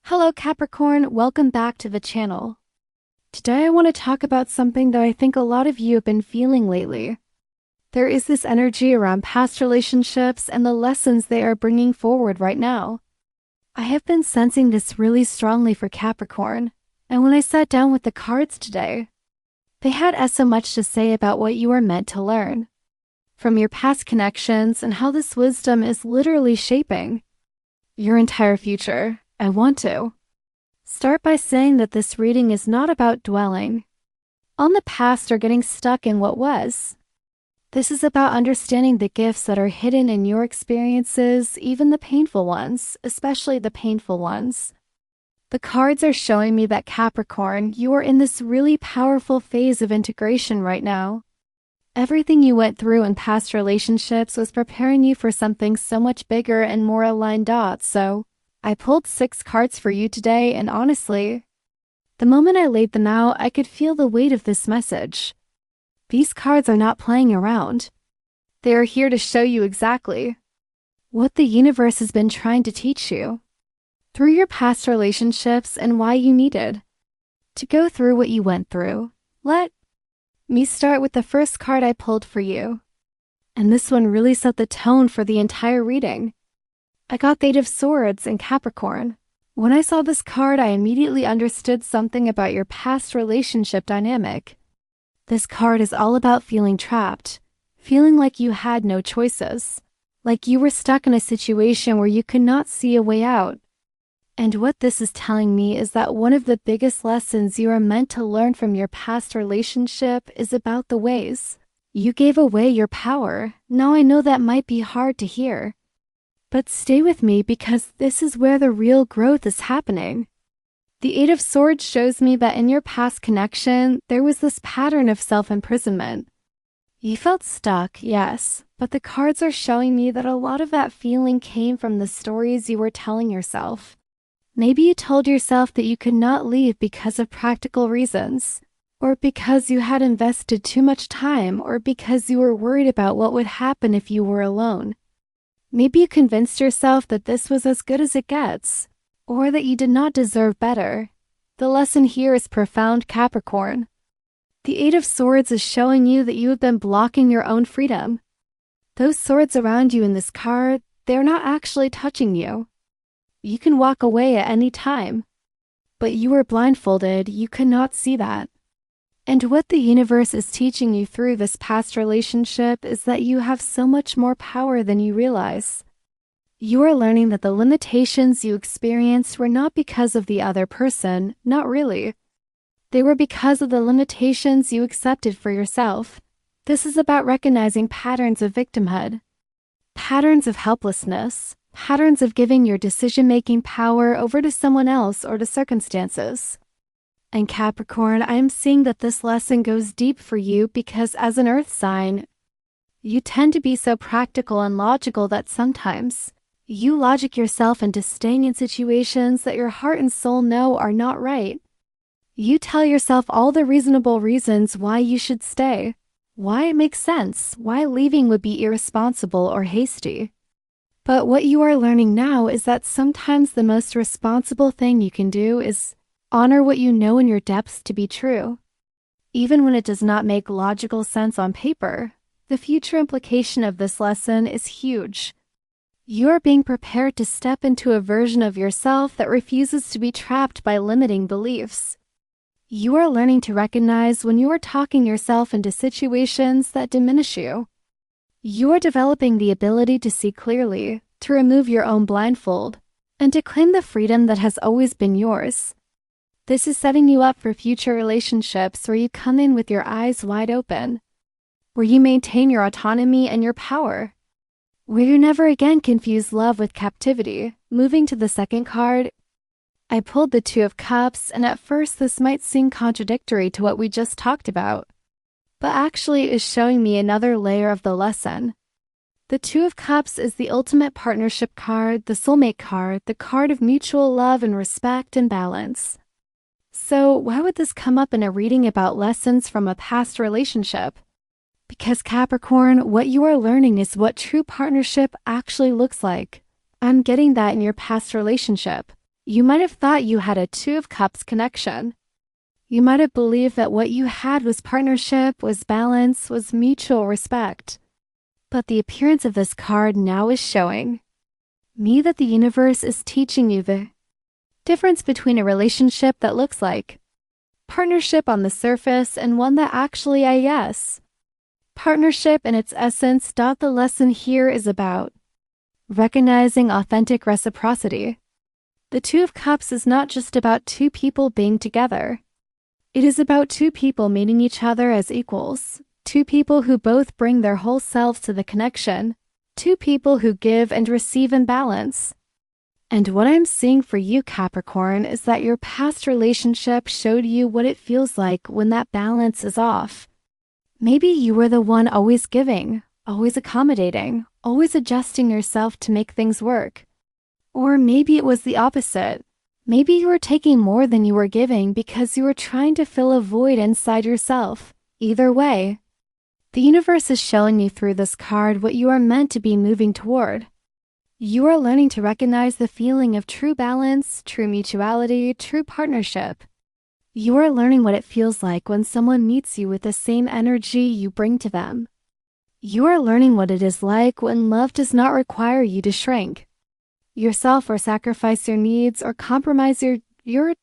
Hello Capricorn, welcome back to the channel. Today I want to talk about something that I think a lot of you have been feeling lately. There is this energy around past relationships and the lessons they are bringing forward right now. I have been sensing this really strongly for Capricorn, and when I sat down with the cards today, they had so much to say about what you are meant to learn. From your past connections and how this wisdom is literally shaping your entire future. I want to start by saying that this reading is not about dwelling on the past or getting stuck in what was. This is about understanding the gifts that are hidden in your experiences, even the painful ones, especially the painful ones. The cards are showing me that Capricorn, you are in this really powerful phase of integration right now. Everything you went through in past relationships was preparing you for something so much bigger and more aligned dots, so I pulled 6 cards for you today, and honestly, the moment I laid them out, I could feel the weight of this message. These cards are not playing around. They are here to show you exactly what the universe has been trying to teach you through your past relationships and why you needed to go through what you went through. Let me start with the first card I pulled for you, and this one really set the tone for the entire reading. I got the 8 of Swords in Capricorn. When I saw this card, I immediately understood something about your past relationship dynamic. This card is all about feeling trapped, feeling like you had no choices, like you were stuck in a situation where you could not see a way out. And what this is telling me is that one of the biggest lessons you are meant to learn from your past relationship is about the ways you gave away your power. Now I know that might be hard to hear, but stay with me because this is where the real growth is happening. The 8 of Swords shows me that in your past connection, there was this pattern of self-imprisonment. You felt stuck, yes, but the cards are showing me that a lot of that feeling came from the stories you were telling yourself. Maybe you told yourself that you could not leave because of practical reasons, or because you had invested too much time, or because you were worried about what would happen if you were alone. Maybe you convinced yourself that this was as good as it gets, or that you did not deserve better. The lesson here is profound, Capricorn. The 8 of Swords is showing you that you have been blocking your own freedom. Those swords around you in this card, they're not actually touching you. You can walk away at any time, but you were blindfolded, you could not see that. And what the universe is teaching you through this past relationship is that you have so much more power than you realize. You are learning that the limitations you experienced were not because of the other person, not really. They were because of the limitations you accepted for yourself. This is about recognizing patterns of victimhood, patterns of helplessness, patterns of giving your decision-making power over to someone else or to circumstances. And Capricorn, I am seeing that this lesson goes deep for you because as an earth sign, you tend to be so practical and logical that sometimes you logic yourself into staying in situations that your heart and soul know are not right. You tell yourself all the reasonable reasons why you should stay, why it makes sense, why leaving would be irresponsible or hasty. But what you are learning now is that sometimes the most responsible thing you can do is honor what you know in your depths to be true. Even when it does not make logical sense on paper, the future implication of this lesson is huge. You are being prepared to step into a version of yourself that refuses to be trapped by limiting beliefs. You are learning to recognize when you are talking yourself into situations that diminish you. You are developing the ability to see clearly, to remove your own blindfold, and to claim the freedom that has always been yours. This is setting you up for future relationships where you come in with your eyes wide open, where you maintain your autonomy and your power, where you never again confuse love with captivity. Moving to the second card, I pulled the 2 of Cups, and at first this might seem contradictory to what we just talked about, but actually is showing me another layer of the lesson. The 2 of Cups is the ultimate partnership card, the soulmate card, the card of mutual love and respect and balance. So why would this come up in a reading about lessons from a past relationship? Because Capricorn, what you are learning is what true partnership actually looks like. I'm getting that in your past relationship. You might have thought you had a Two of Cups connection. You might have believed that what you had was partnership, was balance, was mutual respect. But the appearance of this card now is showing me that the universe is teaching you the difference between a relationship that looks like partnership on the surface and one that actually yes. Partnership in its essence. The lesson here is about recognizing authentic reciprocity. The Two of Cups is not just about two people being together. It is about two people meeting each other as equals, two people who both bring their whole selves to the connection, two people who give and receive in balance. And what I'm seeing for you, Capricorn, is that your past relationship showed you what it feels like when that balance is off. Maybe you were the one always giving, always accommodating, always adjusting yourself to make things work. Or maybe it was the opposite. Maybe you were taking more than you were giving because you were trying to fill a void inside yourself. Either way, the universe is showing you through this card what you are meant to be moving toward. You are learning to recognize the feeling of true balance, true mutuality, true partnership. You are learning what it feels like when someone meets you with the same energy you bring to them. You are learning what it is like when love does not require you to shrink yourself or sacrifice your needs or compromise your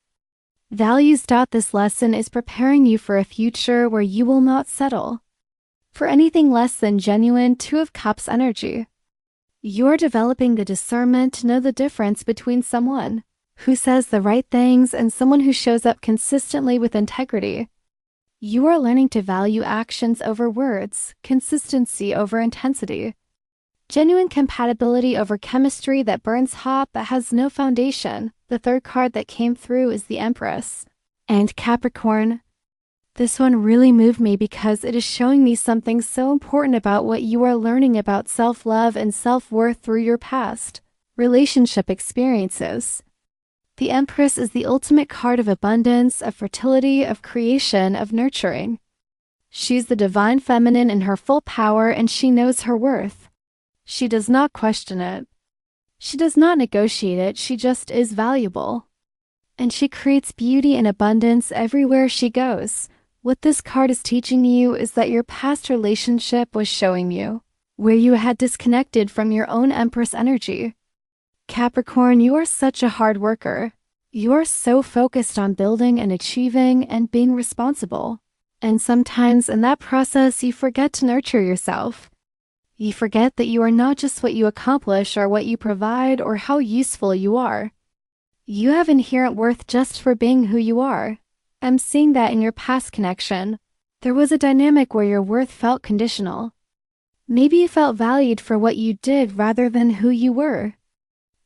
values. This lesson is preparing you for a future where you will not settle for anything less than genuine Two of Cups energy. You are developing the discernment to know the difference between someone who says the right things and someone who shows up consistently with integrity. You are learning to value actions over words, consistency over intensity, genuine compatibility over chemistry that burns hot but has no foundation. The third card that came through is the Empress. And Capricorn, this one really moved me because it is showing me something so important about what you are learning about self-love and self-worth through your past relationship experiences. The Empress is the ultimate card of abundance, of fertility, of creation, of nurturing. She's the divine feminine in her full power, and she knows her worth. She does not question it. She does not negotiate it. She just is valuable. And she creates beauty and abundance everywhere she goes. What this card is teaching you is that your past relationship was showing you where you had disconnected from your own Empress energy. Capricorn, you are such a hard worker. You are so focused on building and achieving and being responsible. And sometimes in that process, you forget to nurture yourself. You forget that you are not just what you accomplish or what you provide or how useful you are. You have inherent worth just for being who you are. I'm seeing that in your past connection. There was a dynamic where your worth felt conditional. Maybe you felt valued for what you did rather than who you were.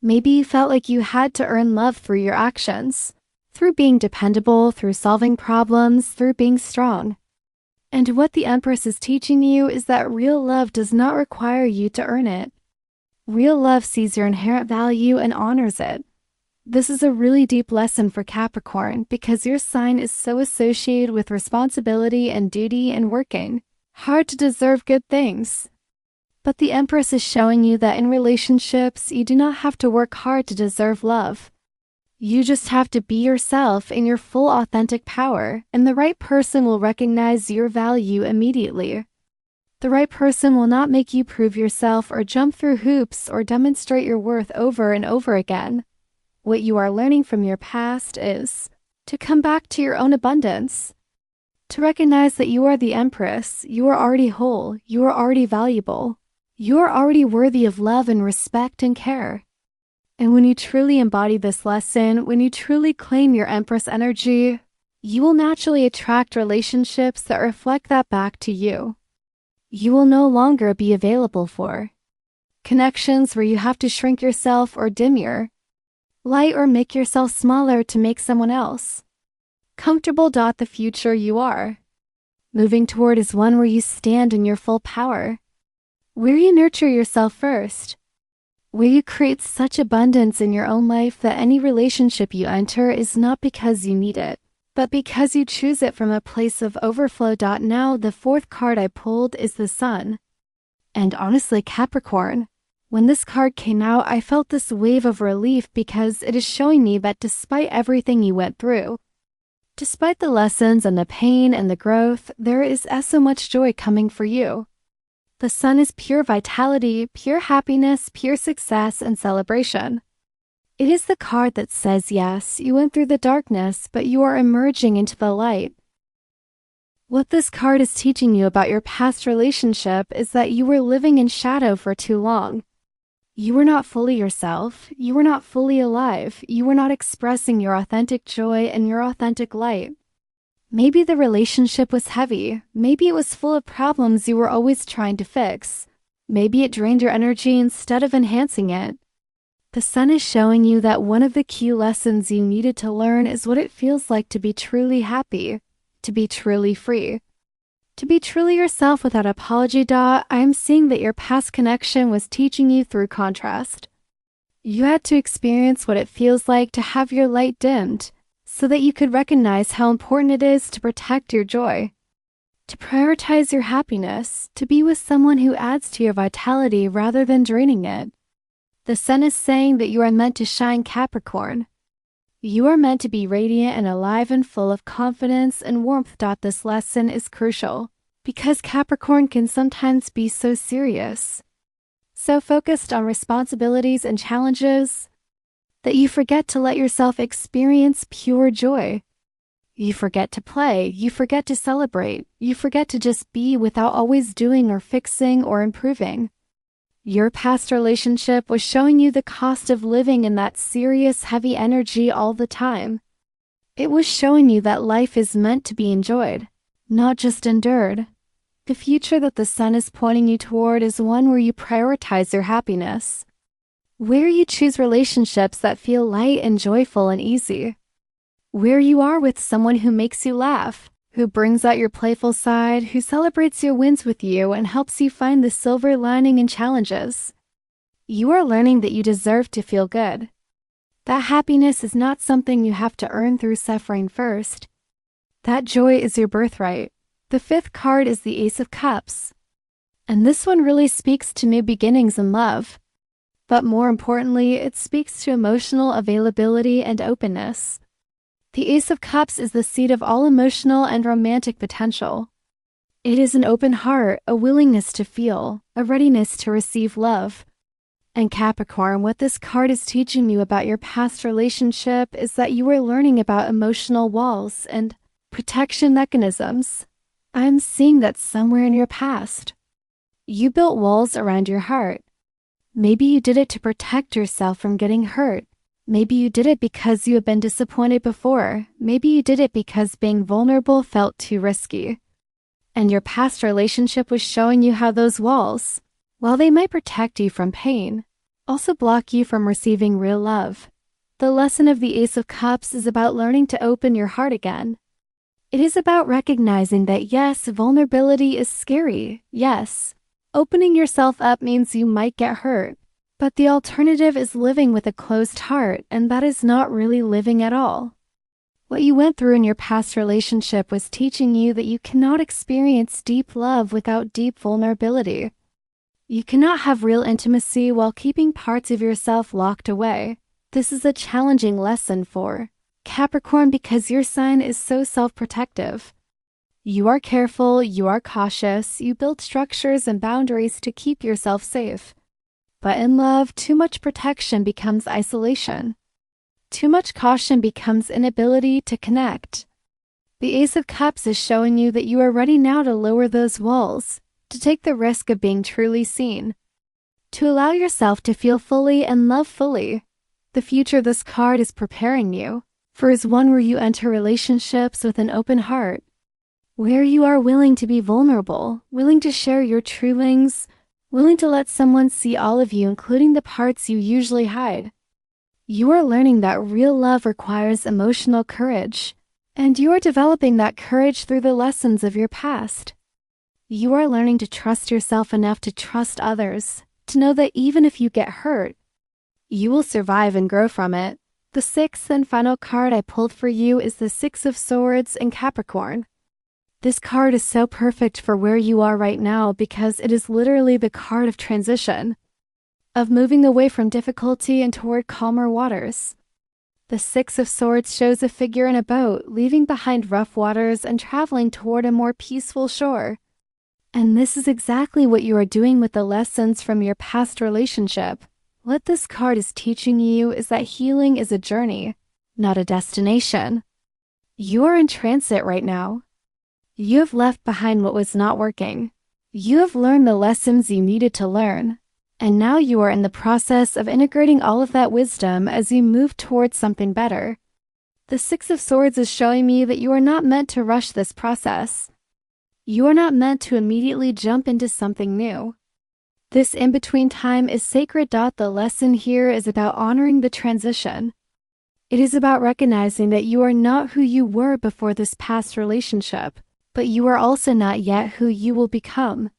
Maybe you felt like you had to earn love through your actions, through being dependable, through solving problems, through being strong. And what the Empress is teaching you is that real love does not require you to earn it. Real love sees your inherent value and honors it. This is a really deep lesson for Capricorn because your sign is so associated with responsibility and duty and working hard to deserve good things. But the Empress is showing you that in relationships, you do not have to work hard to deserve love. You just have to be yourself in your full authentic power, and the right person will recognize your value immediately. The right person will not make you prove yourself or jump through hoops or demonstrate your worth over and over again. What you are learning from your past is to come back to your own abundance, to recognize that you are the Empress, you are already whole, you are already valuable. You are already worthy of love and respect and care. And when you truly embody this lesson, when you truly claim your Empress energy, you will naturally attract relationships that reflect that back to you. You will no longer be available for connections where you have to shrink yourself or dim your light or make yourself smaller to make someone else comfortable. The future you are moving toward is one where you stand in your full power, where you nurture yourself first, where you create such abundance in your own life that any relationship you enter is not because you need it, but because you choose it from a place of overflow. Now, the fourth card I pulled is the Sun. And honestly, Capricorn, When this card came out, I felt this wave of relief because it is showing me that despite everything you went through, despite the lessons and the pain and the growth, there is so much joy coming for you. The sun is pure vitality, pure happiness, pure success, and celebration. It is the card that says, yes, you went through the darkness, but you are emerging into the light. What this card is teaching you about your past relationship is that you were living in shadow for too long. You were not fully yourself. You were not fully alive. You were not expressing your authentic joy and your authentic light. Maybe the relationship was heavy. Maybe it was full of problems you were always trying to fix. Maybe it drained your energy instead of enhancing it. The sun is showing you that one of the key lessons you needed to learn is what it feels like to be truly happy, to be truly free. To be truly yourself without apology. I am seeing that your past connection was teaching you through contrast. You had to experience what it feels like to have your light dimmed so that you could recognize how important it is to protect your joy, to prioritize your happiness, to be with someone who adds to your vitality rather than draining it. The sun is saying that you are meant to shine, Capricorn. You are meant to be radiant and alive and full of confidence and warmth. This lesson is crucial because Capricorn can sometimes be so serious, so focused on responsibilities and challenges, that you forget to let yourself experience pure joy. You forget to play, you forget to celebrate, you forget to just be without always doing or fixing or improving. Your past relationship was showing you the cost of living in that serious, heavy energy all the time. It was showing you that life is meant to be enjoyed, not just endured. The future that the sun is pointing you toward is one where you prioritize your happiness, where you choose relationships that feel light and joyful and easy, where you are with someone who makes you laugh, who brings out your playful side, who celebrates your wins with you and helps you find the silver lining in challenges. You are learning that you deserve to feel good. That happiness is not something you have to earn through suffering first. That joy is your birthright. The fifth card is the Ace of Cups. And this one really speaks to new beginnings in love. But more importantly, it speaks to emotional availability and openness. The Ace of Cups is the seed of all emotional and romantic potential. It is an open heart, a willingness to feel, a readiness to receive love. And Capricorn, what this card is teaching you about your past relationship is that you are learning about emotional walls and protection mechanisms. I'm seeing that somewhere in your past. You built walls around your heart. Maybe you did it to protect yourself from getting hurt. Maybe you did it because you have been disappointed before. Maybe you did it because being vulnerable felt too risky. And your past relationship was showing you how those walls, while they might protect you from pain, also block you from receiving real love. The lesson of the Ace of Cups is about learning to open your heart again. It is about recognizing that yes, vulnerability is scary. Yes, opening yourself up means you might get hurt. But the alternative is living with a closed heart, and that is not really living at all. What you went through in your past relationship was teaching you that you cannot experience deep love without deep vulnerability. You cannot have real intimacy while keeping parts of yourself locked away. This is a challenging lesson for Capricorn because your sign is so self-protective. You are careful, you are cautious, you build structures and boundaries to keep yourself safe. But in love, too much protection becomes isolation. Too much caution becomes inability to connect. The Ace of Cups is showing you that you are ready now to lower those walls, to take the risk of being truly seen, to allow yourself to feel fully and love fully. The future this card is preparing you for is one where you enter relationships with an open heart, where you are willing to be vulnerable, willing to share your true wings, willing to let someone see all of you, including the parts you usually hide. You are learning that real love requires emotional courage, and you are developing that courage through the lessons of your past. You are learning to trust yourself enough to trust others, to know that even if you get hurt, you will survive and grow from it. The sixth and final card I pulled for you is the Six of Swords in Capricorn. This card is so perfect for where you are right now because it is literally the card of transition. of moving away from difficulty and toward calmer waters. The Six of Swords shows a figure in a boat, leaving behind rough waters and traveling toward a more peaceful shore. And this is exactly what you are doing with the lessons from your past relationship. What this card is teaching you is that healing is a journey, not a destination. You are in transit right now. You have left behind what was not working. You have learned the lessons you needed to learn. And now you are in the process of integrating all of that wisdom as you move towards something better. The Six of Swords is showing me that you are not meant to rush this process. You are not meant to immediately jump into something new. This in-between time is sacred. The lesson here is about honoring the transition. It is about recognizing that you are not who you were before this past relationship, but you are also not yet who you will become.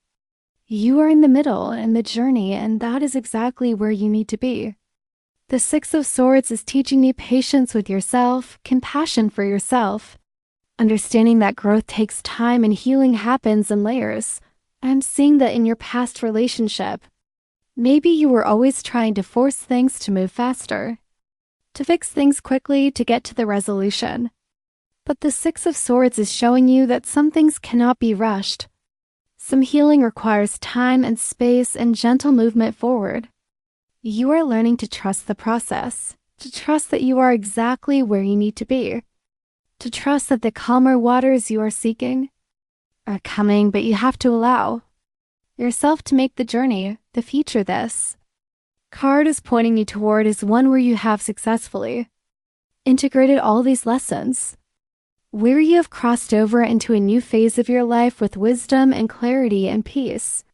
You are in the middle in the journey, and that is exactly where you need to be. The Six of Swords is teaching you patience with yourself, compassion for yourself, understanding that growth takes time and healing happens in layers. I'm seeing that in your past relationship. Maybe you were always trying to force things to move faster, to fix things quickly, to get to the resolution. But the Six of Swords is showing you that some things cannot be rushed. Some healing requires time and space and gentle movement forward. You are learning to trust the process, to trust that you are exactly where you need to be, to trust that the calmer waters you are seeking are coming, but you have to allow yourself to make the journey. The future this card is pointing you toward is one where you have successfully integrated all these lessons, where you have crossed over into a new phase of your life with wisdom and clarity and peace,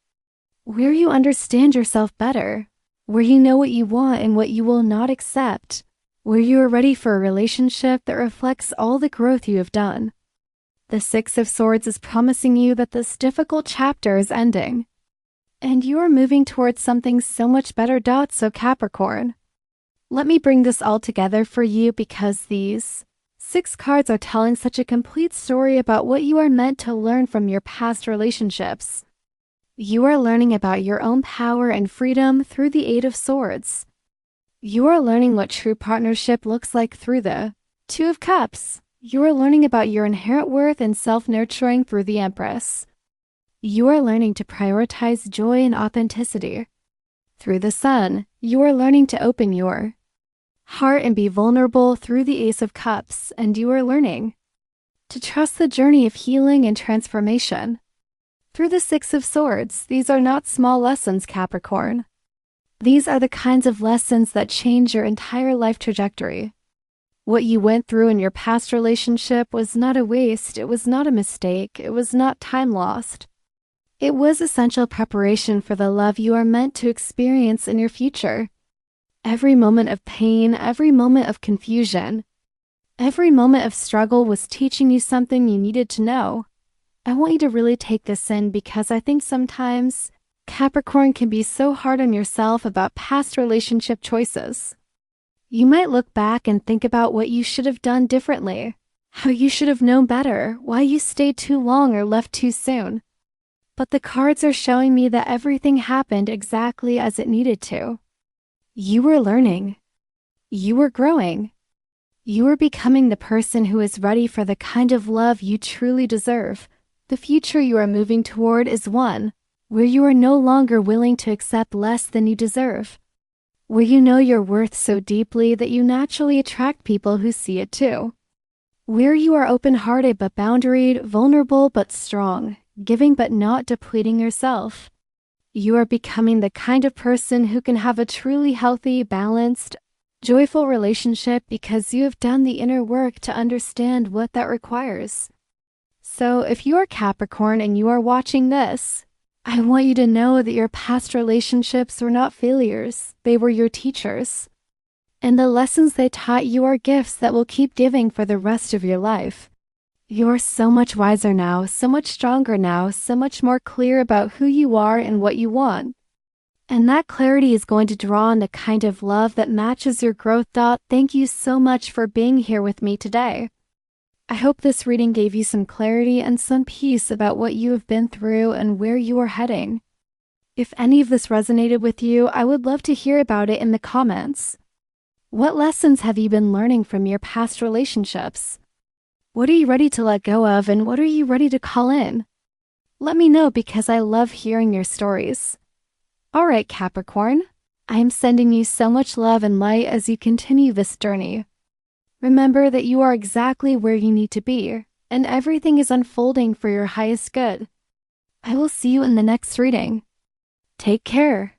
where you understand yourself better, where you know what you want and what you will not accept, where you are ready for a relationship that reflects all the growth you have done. The Six of Swords is promising you that this difficult chapter is ending, and you are moving towards something so much better. So Capricorn, let me bring this all together for you because these 6 cards are telling such a complete story about what you are meant to learn from your past relationships. You are learning about your own power and freedom through the Eight of Swords. You are learning what true partnership looks like through the Two of Cups. You are learning about your inherent worth and self-nurturing through the Empress. You are learning to prioritize joy and authenticity. Through the Sun, you are learning to open your heart and be vulnerable through the Ace of Cups, and you are learning to trust the journey of healing and transformation. Through the Six of Swords, these are not small lessons, Capricorn. These are the kinds of lessons that change your entire life trajectory. What you went through in your past relationship was not a waste, it was not a mistake, it was not time lost. It was essential preparation for the love you are meant to experience in your future. Every moment of pain, every moment of confusion, every moment of struggle was teaching you something you needed to know. I want you to really take this in because I think sometimes Capricorn can be so hard on yourself about past relationship choices. You might look back and think about what you should have done differently, how you should have known better, why you stayed too long or left too soon. But the cards are showing me that everything happened exactly as it needed to. You were learning. You were growing. You were becoming the person who is ready for the kind of love you truly deserve. The future you are moving toward is one where you are no longer willing to accept less than you deserve, where you know your worth so deeply that you naturally attract people who see it too, where you are open-hearted but boundaried, vulnerable but strong, giving but not depleting yourself. You are becoming the kind of person who can have a truly healthy, balanced, joyful relationship because you have done the inner work to understand what that requires. So if you are Capricorn and you are watching this, I want you to know that your past relationships were not failures, they were your teachers. And the lessons they taught you are gifts that will keep giving for the rest of your life. You're so much wiser now, so much stronger now, so much more clear about who you are and what you want. And that clarity is going to draw on the kind of love that matches your growth. Thank you so much for being here with me today. I hope this reading gave you some clarity and some peace about what you have been through and where you are heading. If any of this resonated with you, I would love to hear about it in the comments. What lessons have you been learning from your past relationships? What are you ready to let go of, and what are you ready to call in? Let me know because I love hearing your stories. All right, Capricorn. I am sending you so much love and light as you continue this journey. Remember that you are exactly where you need to be, and everything is unfolding for your highest good. I will see you in the next reading. Take care.